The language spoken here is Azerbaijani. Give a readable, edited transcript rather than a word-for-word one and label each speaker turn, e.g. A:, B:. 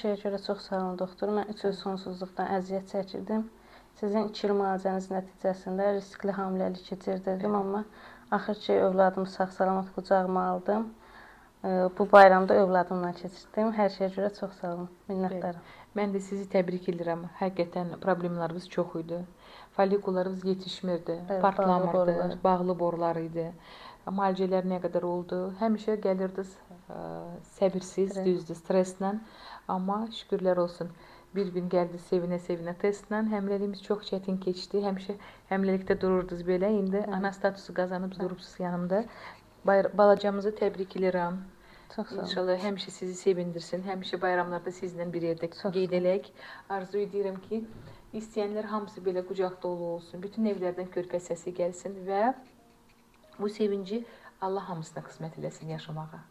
A: şeyə görə çox sağ olun doktor. Mən 3 il sonsuzluqdan əziyyət çəkirdim. Sizin 2 il müalicəniz nəticəsində riskli hamiləlik keçirdirdim, amma axır ki övladımı sağ-salamat qucağıma aldım. Bu bayramda övladımla keçirdim. Hər şeyə görə çox sağ olun. Minnətdaram.
B: Mən də sizi təbrik edirəm. Həqiqətən problemləriniz çox idi. Follikullarınız yetişmirdi, partlamırdı, bağlı borular idi. Müalicələr nə qədər oldu? Həmişə gəlirdiniz səbirsiz, düzdür, stresslə. Amma şükürlər olsun. Bir gün gəldi sevinə-sevinə testlə. Həmləliyimiz çox çətin keçdi. Həmişə həmləlikdə dururdunuz belə. İndi ana statusu qazanıb durubsuz yanımda. Balacamızı təbrik edirəm.
A: Çox sağ olun.
B: İnşallah həmişə sizi sevindirsin. Həmişə bayramlarda sizinlə bir yerdə qeyd elək. Arzu edirəm ki, istəyənlər hamısı belə qucaq dolu olsun. Bütün evlərdən körpə səsi gəlsin və bu sevinci Allah hamısına qismət eləsin yaşamağa.